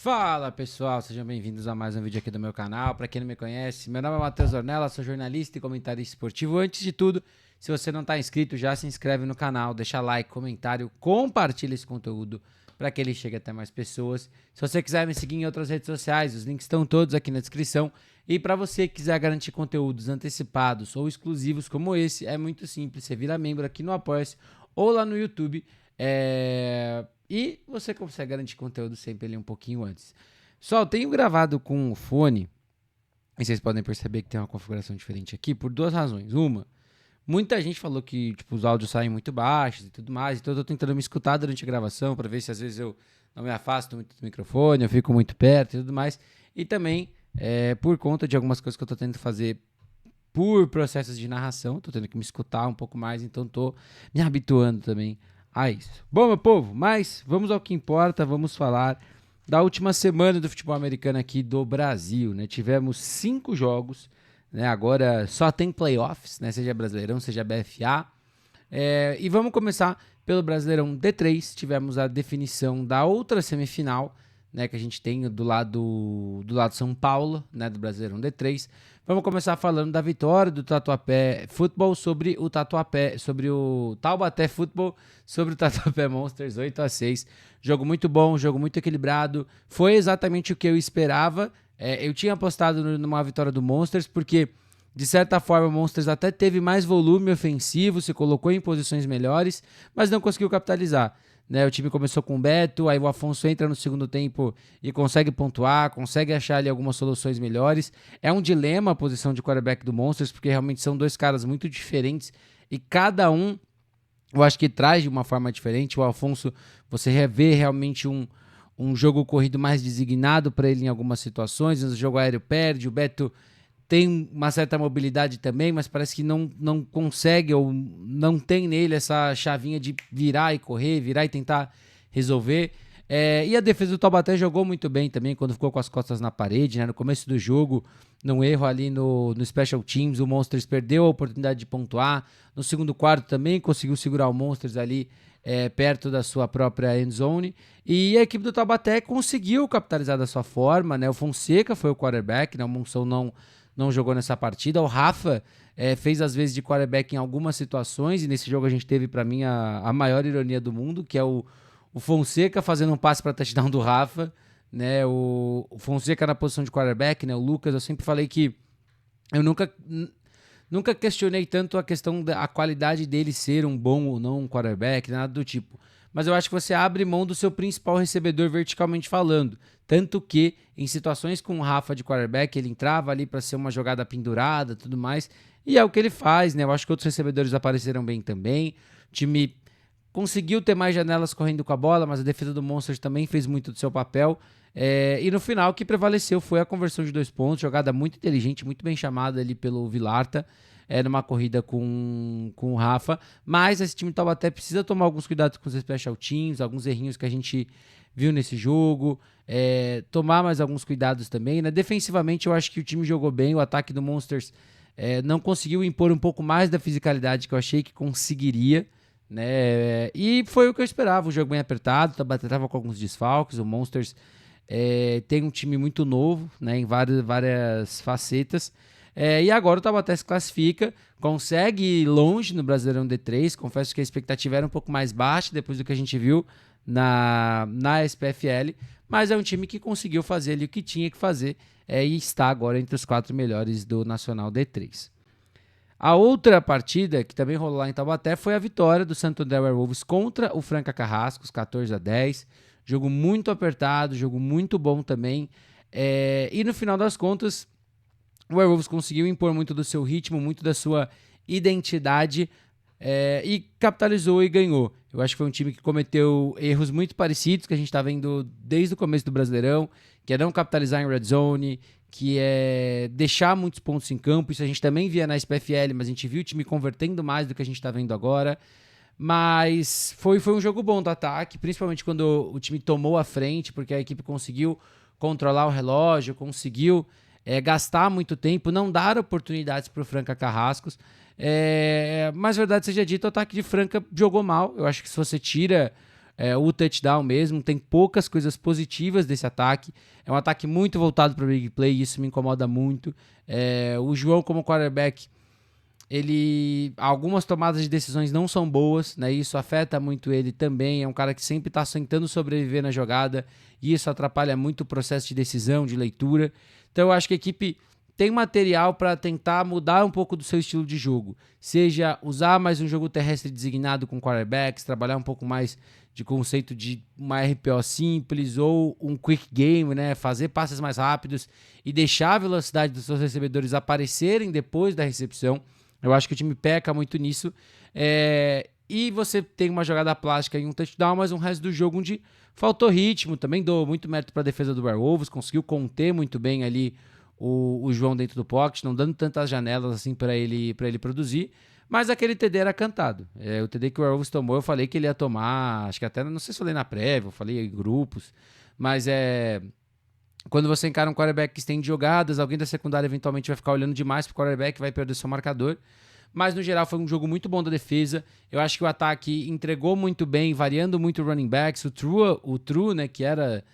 Fala pessoal, sejam bem-vindos a mais um vídeo aqui do meu canal. Para quem não me conhece, meu nome é Matheus Ornella, sou jornalista e comentarista esportivo. Antes de tudo, se você não está inscrito, já se inscreve no canal, deixa like, comentário, compartilha esse conteúdo para que ele chegue até mais pessoas. Se você quiser me seguir em outras redes sociais, os links estão todos aqui na descrição. E para você que quiser garantir conteúdos antecipados ou exclusivos como esse, é muito simples, você vira membro aqui no Apoia-se ou lá no YouTube. E você consegue garantir conteúdo sempre ali um pouquinho antes. Só, eu tenho gravado com o fone, e vocês podem perceber que tem uma configuração diferente aqui, por duas razões. Uma, muita gente falou que os áudios saem muito baixos e tudo mais, então eu tô tentando me escutar durante a gravação, para ver se às vezes eu não me afasto muito do microfone, eu fico muito perto e tudo mais. E também, por conta de algumas coisas que eu tô tentando fazer por processos de narração, tô tendo que me escutar um pouco mais, então tô me habituando também a isso. Bom, meu povo, mas vamos ao que importa, vamos falar da última semana do futebol americano aqui do Brasil, né? Tivemos 5 jogos, né? Agora só tem playoffs, né? Seja Brasileirão, seja BFA. E vamos começar pelo Brasileirão D3, tivemos a definição da outra semifinal, né, que a gente tem do lado São Paulo, né, do Brasileirão D3. Vamos começar falando da vitória do Tatuapé Futebol sobre o Taubaté Futebol sobre o Tatuapé Monsters, 8-6. Jogo muito bom, jogo muito equilibrado. Foi exatamente o que eu esperava. Eu tinha apostado numa vitória do Monsters, porque de certa forma o Monsters até teve mais volume ofensivo, se colocou em posições melhores, mas não conseguiu capitalizar. Né, o time começou com o Beto, aí o Afonso entra no segundo tempo e consegue pontuar, consegue achar ali algumas soluções melhores. É um dilema a posição de quarterback do Monsters, porque realmente são dois caras muito diferentes e cada um, eu acho que traz de uma forma diferente. O Afonso, você revê realmente um jogo corrido mais designado para ele em algumas situações, o jogo aéreo perde, o Beto tem uma certa mobilidade também, mas parece que não consegue ou não tem nele essa chavinha de virar e correr, virar e tentar resolver. E a defesa do Taubaté jogou muito bem também quando ficou com as costas na parede, né? No começo do jogo, num erro ali no Special Teams, o Monsters perdeu a oportunidade de pontuar. No segundo quarto também conseguiu segurar o Monsters ali perto da sua própria end zone. E a equipe do Taubaté conseguiu capitalizar da sua forma, né? O Fonseca foi o quarterback, né? O Monção não jogou nessa partida. O Rafa fez às vezes de quarterback em algumas situações, e nesse jogo a gente teve para mim a maior ironia do mundo, que é o Fonseca fazendo um passe para touchdown do Rafa, né? O Fonseca na posição de quarterback, né? O Lucas, eu sempre falei que eu nunca questionei tanto a questão da qualidade dele ser um bom ou não um quarterback, nada do tipo. Mas eu acho que você abre mão do seu principal recebedor verticalmente falando. Tanto que, em situações com o Rafa de quarterback, ele entrava ali para ser uma jogada pendurada e tudo mais. E é o que ele faz, né? Eu acho que outros recebedores apareceram bem também. O time conseguiu ter mais janelas correndo com a bola, mas a defesa do Monsters também fez muito do seu papel. E no final, o que prevaleceu foi a conversão de 2 pontos. Jogada muito inteligente, muito bem chamada ali pelo Vilarta. Numa corrida com o Rafa, mas esse time do Taubaté precisa tomar alguns cuidados com os special teams, alguns errinhos que a gente viu nesse jogo, tomar mais alguns cuidados também, né? Defensivamente eu acho que o time jogou bem, o ataque do Monsters não conseguiu impor um pouco mais da fisicalidade que eu achei que conseguiria, né? E foi o que eu esperava, um jogo bem apertado, o Taubaté estava com alguns desfalques, o Monsters tem um time muito novo, né? Em várias facetas. E agora o Taubaté se classifica, consegue ir longe no Brasileirão D3. Confesso que a expectativa era um pouco mais baixa depois do que a gente viu na SPFL, mas é um time que conseguiu fazer ali o que tinha que fazer e está agora entre os 4 melhores do Nacional D3. A outra partida que também rolou lá em Taubaté foi a vitória do Santo André Werewolves contra o Franca Carrascos, 14-10. Jogo muito apertado, jogo muito bom também. E no final das contas, o Werewolves conseguiu impor muito do seu ritmo, muito da sua identidade e capitalizou e ganhou. Eu acho que foi um time que cometeu erros muito parecidos que a gente está vendo desde o começo do Brasileirão, que é não capitalizar em red zone, que é deixar muitos pontos em campo. Isso a gente também via na SPFL, mas a gente viu o time convertendo mais do que a gente está vendo agora. Mas foi um jogo bom do ataque, principalmente quando o time tomou a frente, porque a equipe conseguiu controlar o relógio, conseguiu gastar muito tempo, não dar oportunidades para o Franca Carrascos. Mas verdade seja dita, o ataque de Franca jogou mal. Eu acho que se você tira o touchdown mesmo. Tem poucas coisas positivas desse ataque. É um ataque muito voltado para o big play e isso me incomoda muito. O João como quarterback, algumas tomadas de decisões não são boas, né? Isso afeta muito ele também. É um cara que sempre está tentando sobreviver na jogada e isso atrapalha muito o processo de decisão, de leitura. Então eu acho que a equipe tem material para tentar mudar um pouco do seu estilo de jogo, seja usar mais um jogo terrestre designado com quarterbacks, trabalhar um pouco mais de conceito de uma RPO simples ou um quick game, né? Fazer passes mais rápidos e deixar a velocidade dos seus recebedores aparecerem depois da recepção. Eu acho que o time peca muito nisso. E você tem uma jogada plástica e um touchdown, mas um resto do jogo onde faltou ritmo. Também dou muito mérito para a defesa do Werewolves, conseguiu conter muito bem ali o João dentro do pocket, não dando tantas janelas assim para ele produzir. Mas aquele TD era cantado. O TD que o Werewolves tomou, eu falei que ele ia tomar, acho que até, não sei se falei na prévia, eu falei em grupos, mas quando você encara um quarterback que estende jogadas, alguém da secundária eventualmente vai ficar olhando demais pro quarterback, vai perder seu marcador. Mas no geral foi um jogo muito bom da defesa. Eu acho que o ataque entregou muito bem, variando muito o running backs. O True, né, que era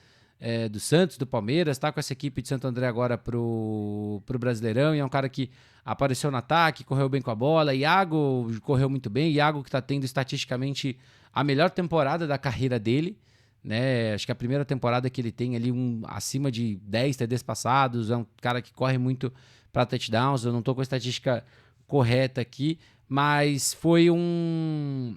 do Santos, do Palmeiras, tá com essa equipe de Santo André agora pro Brasileirão, e é um cara que apareceu no ataque, correu bem com a bola. Iago correu muito bem. Iago que tá tendo estatisticamente a melhor temporada da carreira dele, né? Acho que a primeira temporada que ele tem ali acima de 10 TDs passados, é um cara que corre muito para touchdowns. Eu não tô com a estatística correta aqui, mas foi um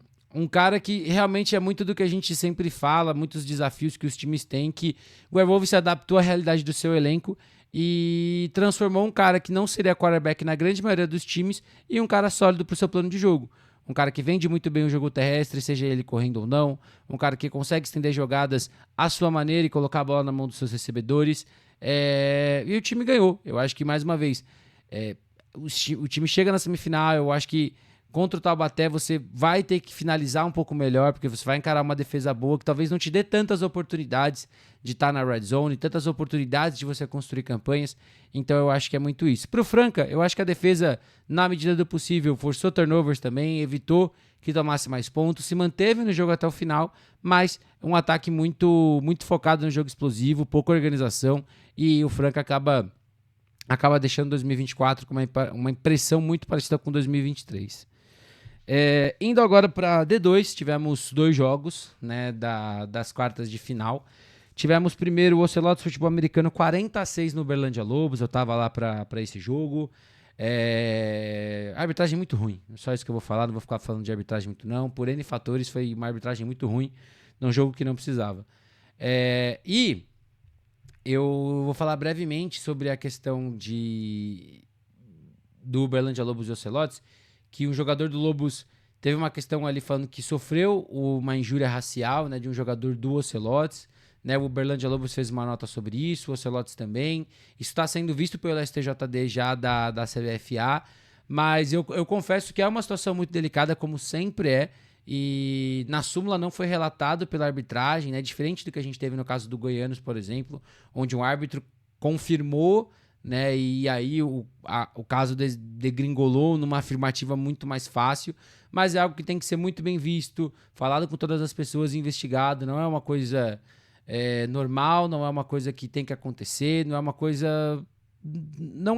cara que realmente é muito do que a gente sempre fala, muitos desafios que os times têm, que o Werewolves se adaptou à realidade do seu elenco e transformou um cara que não seria quarterback na grande maioria dos times em um cara sólido para o seu plano de jogo. Um cara que vende muito bem o jogo terrestre, seja ele correndo ou não. Um cara que consegue estender jogadas à sua maneira e colocar a bola na mão dos seus recebedores. E o time ganhou. Eu acho que, mais uma vez, o time chega na semifinal. Eu acho que contra o Taubaté você vai ter que finalizar um pouco melhor, porque você vai encarar uma defesa boa que talvez não te dê tantas oportunidades de estar na red zone, tantas oportunidades de você construir campanhas. Então eu acho que é muito isso. Pro Franca, eu acho que a defesa, na medida do possível, forçou turnovers também, evitou que tomasse mais pontos, se manteve no jogo até o final, mas um ataque muito, muito focado no jogo explosivo, pouca organização, e o Franca acaba deixando 2024 com uma impressão muito parecida com 2023. Indo agora para D2, tivemos 2 jogos, né, das quartas de final. Tivemos primeiro o Ocelotes Futebol Americano 40-6 no Uberlândia Lobos. Eu tava lá para esse jogo. Arbitragem muito ruim, só isso que eu vou falar. Não vou ficar falando de arbitragem muito não. Por N fatores, foi uma arbitragem muito ruim num jogo que não precisava. E eu vou falar brevemente sobre a questão do Uberlândia Lobos e Ocelotes, que um jogador do Lobos teve uma questão ali falando que sofreu uma injúria racial, né, de um jogador do Ocelotes, né? O Uberlândia Lobos fez uma nota sobre isso, o Ocelotes também. Isso está sendo visto pelo STJD já da CBFA, mas eu confesso que é uma situação muito delicada, como sempre é, e na súmula não foi relatado pela arbitragem, né? Diferente do que a gente teve no caso do Goianos, por exemplo, onde um árbitro confirmou, né? E aí o caso degringolou numa afirmativa muito mais fácil, mas é algo que tem que ser muito bem visto, falado com todas as pessoas, investigado. Não é uma coisa normal, não é uma coisa que tem que acontecer, não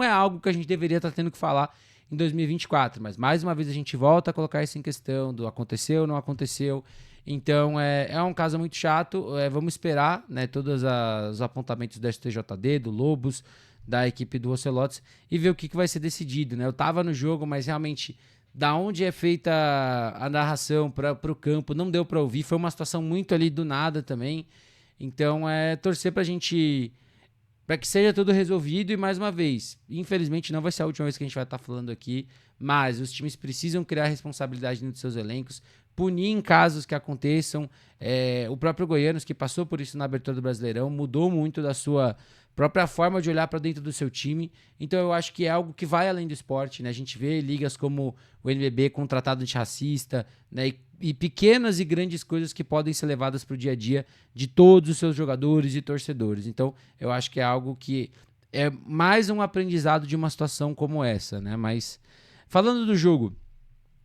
é algo que a gente deveria estar tendo que falar em 2024, mas mais uma vez a gente volta a colocar isso em questão do aconteceu, não aconteceu. Então é um caso muito chato. Vamos esperar, né, todos os apontamentos do STJD, do Lobos, da equipe do Ocelotes, e ver o que vai ser decidido, né? Eu tava no jogo, mas realmente da onde é feita a narração para o campo não deu para ouvir. Foi uma situação muito ali do nada também. Então torcer pra gente, para que seja tudo resolvido. E mais uma vez, infelizmente não vai ser a última vez que a gente vai estar falando aqui, mas os times precisam criar responsabilidade nos seus elencos, punir em casos que aconteçam. O próprio Goianos, que passou por isso na abertura do Brasileirão, mudou muito da sua própria forma de olhar para dentro do seu time. Então eu acho que é algo que vai além do esporte, né? A gente vê ligas como o NBB com tratado antirracista, né? E pequenas e grandes coisas que podem ser levadas para o dia a dia de todos os seus jogadores e torcedores. Então eu acho que é algo que é mais um aprendizado de uma situação como essa, né? Mas falando do jogo,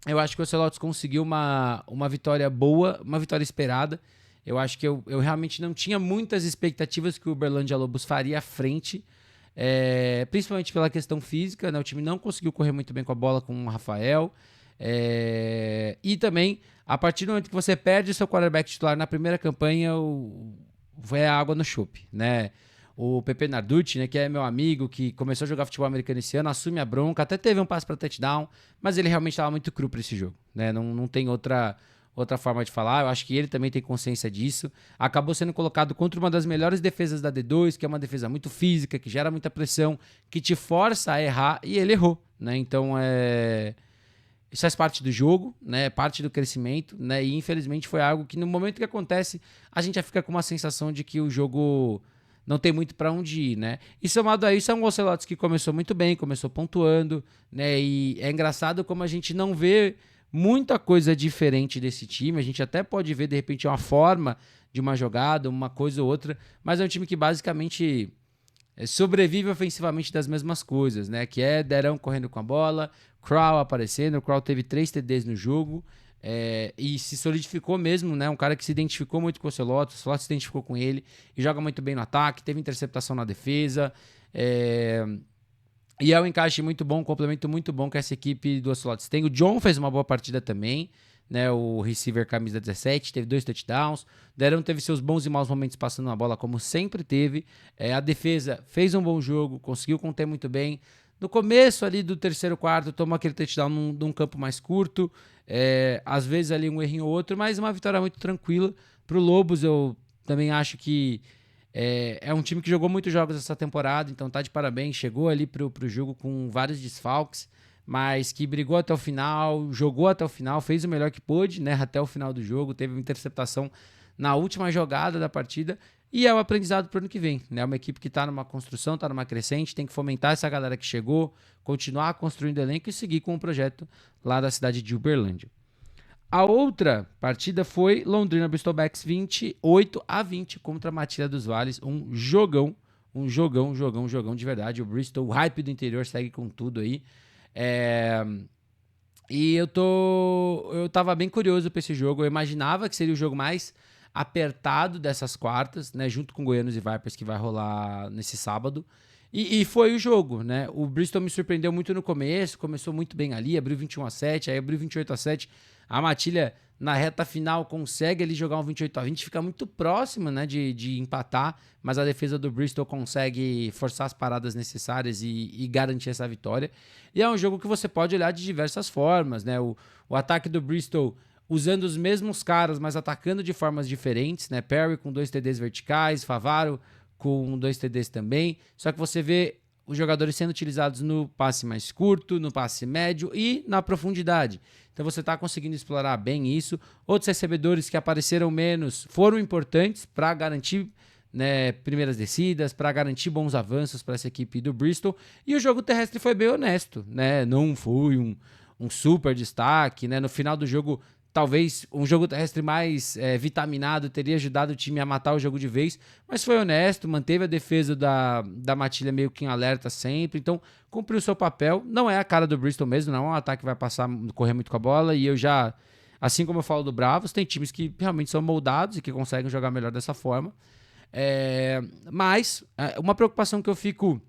eu acho que o Ocelotes conseguiu uma vitória boa, uma vitória esperada. Eu acho que eu realmente não tinha muitas expectativas que o Uberlândia Lobos faria à frente, principalmente pela questão física, né? O time não conseguiu correr muito bem com a bola com o Rafael. E também, a partir do momento que você perde seu quarterback titular na primeira campanha, é água no chope, né? O Pepe Narducci, né, que é meu amigo, que começou a jogar futebol americano esse ano, assume a bronca, até teve um passe para touchdown, mas ele realmente estava muito cru para esse jogo, né? Não tem outra forma de falar. Eu acho que ele também tem consciência disso. Acabou sendo colocado contra uma das melhores defesas da D2, que é uma defesa muito física, que gera muita pressão, que te força a errar, e ele errou, né? Então isso faz parte do jogo, né? Parte do crescimento, né? E infelizmente foi algo que no momento que acontece, a gente já fica com uma sensação de que o jogo não tem muito para onde ir, né? E somado a isso, é um Ocelotes que começou muito bem, começou pontuando, né? E é engraçado como a gente não vê muita coisa diferente desse time. A gente até pode ver, de repente, uma forma de uma jogada, uma coisa ou outra, mas é um time que basicamente sobrevive ofensivamente das mesmas coisas, né? Que é Derão correndo com a bola, Crow aparecendo. O Crow teve 3 TDs no jogo, e se solidificou mesmo, né? Um cara que se identificou muito com o Ocelote se identificou com ele e joga muito bem no ataque, teve interceptação na defesa, e é um encaixe muito bom, um complemento muito bom que essa equipe do Ocelotes tem. O John fez uma boa partida também, né? O receiver camisa 17, teve 2 touchdowns. O Derão teve seus bons e maus momentos passando a bola, como sempre teve. A defesa fez um bom jogo, conseguiu conter muito bem. No começo ali do terceiro quarto, tomou aquele touchdown num campo mais curto. Às vezes ali um errinho ou outro, mas uma vitória muito tranquila. Pro Lobos, eu também acho que é um time que jogou muitos jogos essa temporada, então tá de parabéns. Chegou ali pro jogo com vários desfalques, mas que brigou até o final, jogou até o final, fez o melhor que pôde, né, até o final do jogo. Teve uma interceptação na última jogada da partida. E é o aprendizado para o ano que vem, né? Uma equipe que está numa construção, está numa crescente, tem que fomentar essa galera que chegou, continuar construindo elenco e seguir com o projeto lá da cidade de Uberlândia. A outra partida foi Londrina Bristol Becks 28-20 contra a Matilha dos Vales. Um jogão de verdade. O Bristol, o hype do interior segue com tudo aí. E eu tava bem curioso para esse jogo. Eu imaginava que seria o jogo mais apertado dessas quartas, né, junto com Goianos e Vipers, que vai rolar nesse sábado. E foi o jogo, né? O Bristol me surpreendeu muito no começo, começou muito bem ali, abriu 21-7, aí abriu 28-7. A Matilha, na reta final, consegue ali jogar um 28-20, fica muito próximo, né, de empatar, mas a defesa do Bristol consegue forçar as paradas necessárias e garantir essa vitória. E é um jogo que você pode olhar de diversas formas, né? O ataque do Bristol usando os mesmos caras, mas atacando de formas diferentes, né? Perry com 2 TDs verticais, Favaro com 2 TDs também. Só que você vê os jogadores sendo utilizados no passe mais curto, no passe médio e na profundidade. Então você está conseguindo explorar bem isso. Outros recebedores que apareceram menos foram importantes para garantir, né, primeiras descidas, para garantir bons avanços para essa equipe do Bristol. E o jogo terrestre foi bem honesto, né? Não foi um super destaque, né? No final do jogo, talvez um jogo terrestre mais vitaminado teria ajudado o time a matar o jogo de vez, mas foi honesto, manteve a defesa da Matilha meio que em alerta sempre, então cumpriu o seu papel. Não é a cara do Bristol mesmo, não é um ataque que vai correr muito com a bola, e eu já, assim como eu falo do Bravos, tem times que realmente são moldados e que conseguem jogar melhor dessa forma. Mas uma preocupação que eu fico,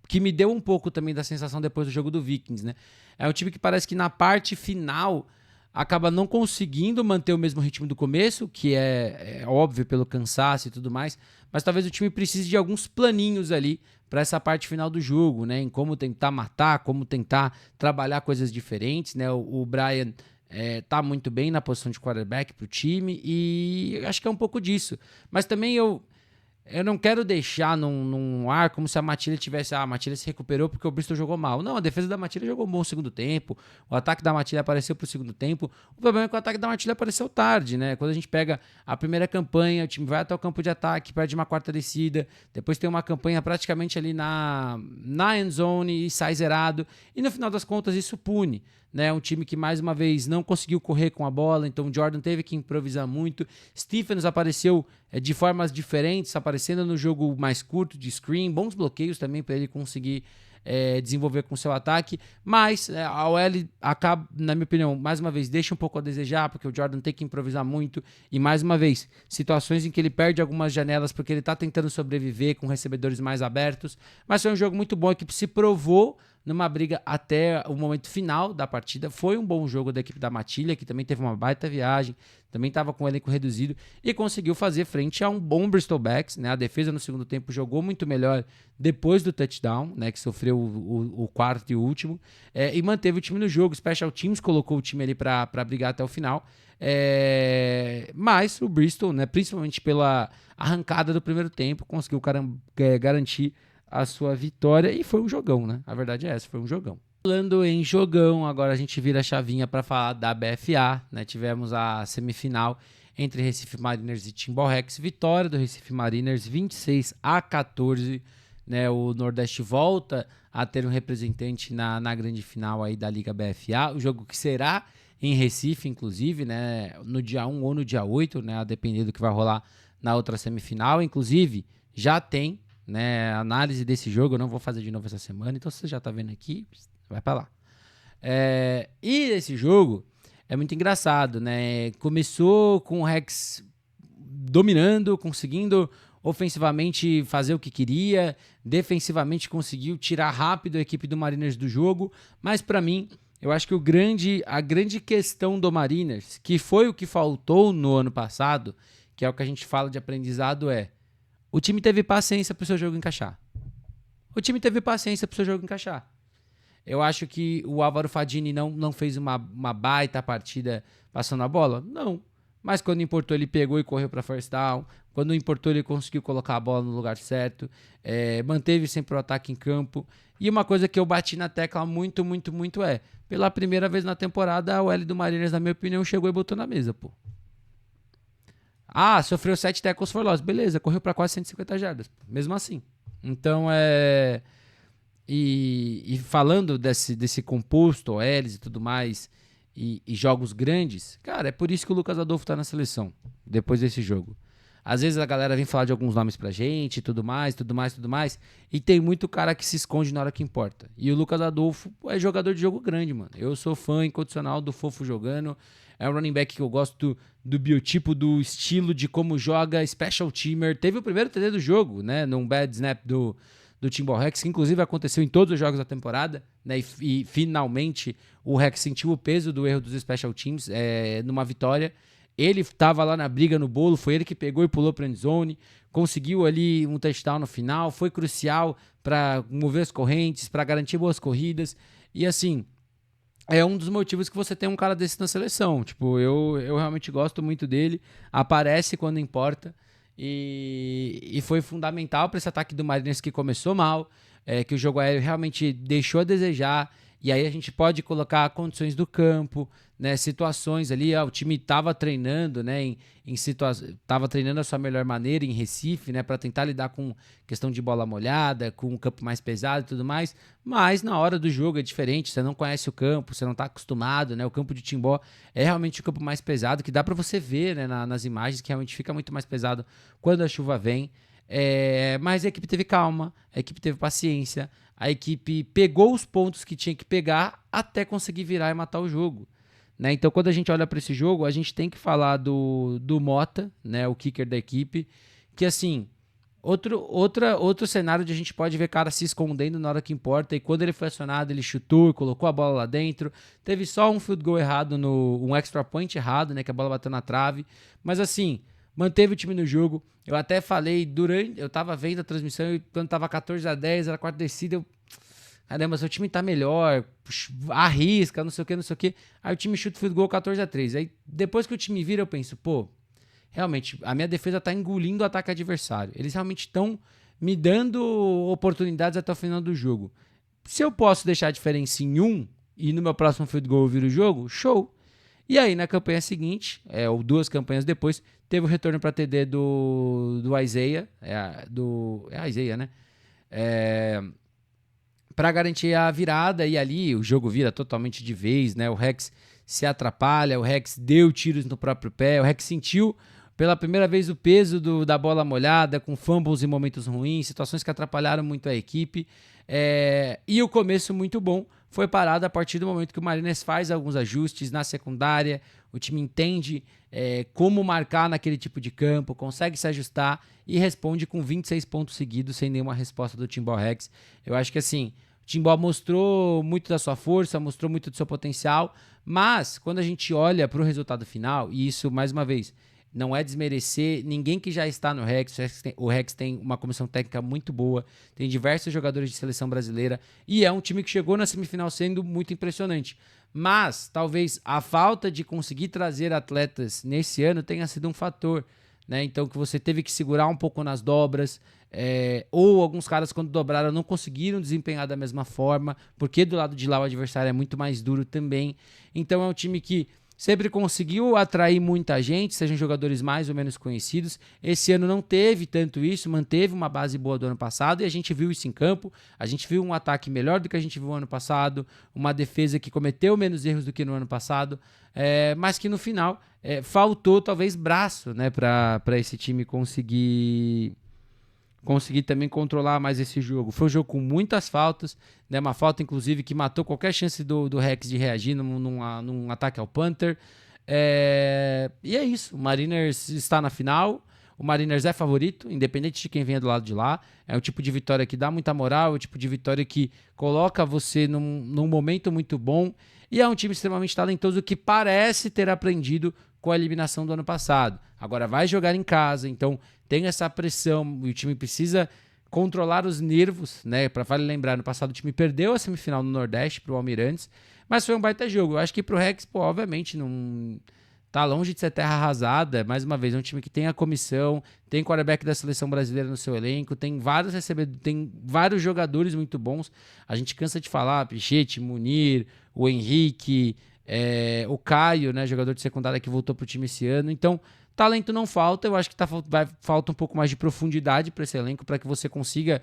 que me deu um pouco também da sensação depois do jogo do Vikings, né? É um time que parece que na parte final acaba não conseguindo manter o mesmo ritmo do começo, que é óbvio pelo cansaço e tudo mais, mas talvez o time precise de alguns planinhos ali para essa parte final do jogo, né? Em como tentar matar, como tentar trabalhar coisas diferentes, né? O Brian tá muito bem na posição de quarterback para o time e acho que é um pouco disso. Mas também eu não quero deixar num ar como se a Matilha tivesse... a Matilha se recuperou porque o Bristol jogou mal. Não, a defesa da Matilha jogou um bom segundo tempo. O ataque da Matilha apareceu pro segundo tempo. O problema é que o ataque da Matilha apareceu tarde, né? Quando a gente pega a primeira campanha, o time vai até o campo de ataque, perde uma quarta descida. Depois tem uma campanha praticamente ali na end zone e sai zerado. E no final das contas isso pune, né? Um time que mais uma vez não conseguiu correr com a bola, então o Jordan teve que improvisar muito. Stephens apareceu de formas diferentes, aparecendo no jogo mais curto de screen, bons bloqueios também para ele conseguir desenvolver com o seu ataque, mas a OL acaba, na minha opinião, mais uma vez, deixa um pouco a desejar, porque o Jordan tem que improvisar muito, e mais uma vez, situações em que ele perde algumas janelas porque ele tá tentando sobreviver com recebedores mais abertos, mas foi um jogo muito bom, a equipe se provou numa briga até o momento final da partida. Foi um bom jogo da equipe da Matilha, que também teve uma baita viagem, também estava com o elenco reduzido e conseguiu fazer frente a um bom Bristol Becks, né? A defesa no segundo tempo jogou muito melhor depois do touchdown, né? Que sofreu o quarto e o último, e manteve o time no jogo. Special Teams colocou o time ali para brigar até o final. Mas o Bristol, né, principalmente pela arrancada do primeiro tempo, conseguiu garantir a sua vitória e foi um jogão, né? A verdade é essa, foi um jogão. Falando em jogão, agora a gente vira a chavinha para falar da BFA, né? Tivemos a semifinal entre Recife Mariners e Timberrex, vitória do Recife Mariners 26-14, né? O Nordeste volta a ter um representante na grande final aí da Liga BFA, o jogo que será em Recife, inclusive, né? No dia 1 ou no dia 8, né? A depender do que vai rolar na outra semifinal, inclusive já tem, né, análise desse jogo. Eu não vou fazer de novo essa semana, então você já tá vendo aqui, vai pra lá. E esse jogo é muito engraçado, né? Começou com o Rex dominando, conseguindo ofensivamente fazer o que queria, defensivamente conseguiu tirar rápido a equipe do Mariners do jogo, mas pra mim, eu acho que a grande questão do Mariners, que foi o que faltou no ano passado, que é o que a gente fala de aprendizado, o time teve paciência pro seu jogo encaixar. Eu acho que o Álvaro Fadini não fez uma baita partida passando a bola? Não. Mas quando importou, ele pegou e correu para first down. Quando importou, ele conseguiu colocar a bola no lugar certo. Manteve sempre o ataque em campo. E uma coisa que eu bati na tecla muito, muito, muito pela primeira vez na temporada, a OL do Mariners, na minha opinião, chegou e botou na mesa, pô. Sofreu 7 tackles for loss. Beleza, correu para quase 150 jardas. Mesmo assim. Então, E falando desse composto, OLs e tudo mais, e jogos grandes, cara, é por isso que o Lucas Adolfo tá na seleção, depois desse jogo. Às vezes a galera vem falar de alguns nomes pra gente, tudo mais, e tem muito cara que se esconde na hora que importa. E o Lucas Adolfo é jogador de jogo grande, mano. Eu sou fã incondicional do Fofo jogando. É um running back que eu gosto do biotipo, do estilo, de como joga, special teamer. Teve o primeiro TD do jogo, né, num bad snap do Timberrex, que inclusive aconteceu em todos os jogos da temporada, né? E finalmente o Rex sentiu o peso do erro dos special teams numa vitória. Ele estava lá na briga no bolo, foi ele que pegou e pulou para end zone, conseguiu ali um touchdown no final, foi crucial para mover as correntes, para garantir boas corridas. E assim, é um dos motivos que você tem um cara desse na seleção. Tipo, eu realmente gosto muito dele, aparece quando importa. E foi fundamental para esse ataque do Mariners que começou mal, que o jogo aéreo realmente deixou a desejar. E aí a gente pode colocar condições do campo, né, situações ali. O time estava treinando, né, estava treinando a sua melhor maneira em Recife, né, para tentar lidar com questão de bola molhada, com um campo mais pesado e tudo mais. Mas na hora do jogo é diferente. Você não conhece o campo, você não está acostumado, né? O campo de Timbó é realmente o campo mais pesado, que dá para você ver, né, nas imagens, que realmente fica muito mais pesado quando a chuva vem. Mas a equipe teve calma, a equipe teve paciência, a equipe pegou os pontos que tinha que pegar até conseguir virar e matar o jogo, né? Então, quando a gente olha para esse jogo, a gente tem que falar do Mota, né, o kicker da equipe, que assim, outro cenário de a gente pode ver cara se escondendo na hora que importa, e quando ele foi acionado, ele chutou e colocou a bola lá dentro. Teve só um field goal errado, um extra point errado, né, que a bola bateu na trave, mas assim, manteve o time no jogo. Eu até falei eu tava vendo a transmissão e quando tava 14-10, era a quarta descida, caramba, seu time tá melhor, arrisca, não sei o que. Aí o time chuta o field goal 14-3. Aí depois que o time vira, eu penso, realmente, a minha defesa tá engolindo o ataque adversário. Eles realmente estão me dando oportunidades até o final do jogo. Se eu posso deixar a diferença em 1 e no meu próximo field goal eu viro o jogo, show. E aí, na campanha seguinte, ou 2 campanhas depois, teve o retorno para TD do Isaiah, Isaiah, né? Para garantir a virada, e ali o jogo vira totalmente de vez, né? O Rex se atrapalha, o Rex deu tiros no próprio pé, o Rex sentiu pela primeira vez o peso da bola molhada, com fumbles em momentos ruins, situações que atrapalharam muito a equipe. E o começo muito bom foi parado a partir do momento que o Mariners faz alguns ajustes na secundária, o time entende como marcar naquele tipo de campo, consegue se ajustar e responde com 26 pontos seguidos sem nenhuma resposta do Timbó Rex. Eu acho que assim, o Timbó mostrou muito da sua força, mostrou muito do seu potencial, mas quando a gente olha para o resultado final, e isso mais uma vez, não é desmerecer ninguém que já está no Rex. O Rex tem uma comissão técnica muito boa, tem diversos jogadores de seleção brasileira e é um time que chegou na semifinal sendo muito impressionante. Mas talvez a falta de conseguir trazer atletas nesse ano tenha sido um fator, né? Então que você teve que segurar um pouco nas dobras, ou alguns caras quando dobraram não conseguiram desempenhar da mesma forma, porque do lado de lá o adversário é muito mais duro também. Então é um time que sempre conseguiu atrair muita gente, sejam jogadores mais ou menos conhecidos. Esse ano não teve tanto isso, manteve uma base boa do ano passado e a gente viu isso em campo. A gente viu um ataque melhor do que a gente viu no ano passado, uma defesa que cometeu menos erros do que no ano passado, mas que no final faltou talvez braço, né, para esse time conseguir também controlar mais esse jogo. Foi um jogo com muitas faltas, né? Uma falta, inclusive, que matou qualquer chance do Rex de reagir num ataque ao punter. E é isso. O Mariners está na final. O Mariners é favorito, independente de quem venha do lado de lá. É o tipo de vitória que dá muita moral, é o tipo de vitória que coloca você num momento muito bom. E é um time extremamente talentoso que parece ter aprendido com a eliminação do ano passado. Agora vai jogar em casa, então tem essa pressão e o time precisa controlar os nervos, né? Vale lembrar, no passado o time perdeu a semifinal no Nordeste pro Almirantes, mas foi um baita jogo. Eu acho que pro Rex, obviamente, não tá longe de ser terra arrasada. Mais uma vez, é um time que tem a comissão, tem quarterback da seleção brasileira no seu elenco, tem vários recebedores, tem vários jogadores muito bons. A gente cansa de falar, Pichete, Munir, o Henrique, o Caio, né, jogador de secundária que voltou pro time esse ano. Então, talento não falta, eu acho que falta um pouco mais de profundidade para esse elenco, para que você consiga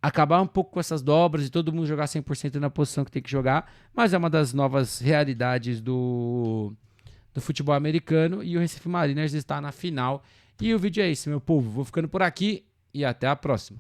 acabar um pouco com essas dobras e todo mundo jogar 100% na posição que tem que jogar, mas é uma das novas realidades do futebol americano e o Recife Mariners está na final. E o vídeo é esse, meu povo. Vou ficando por aqui e até a próxima.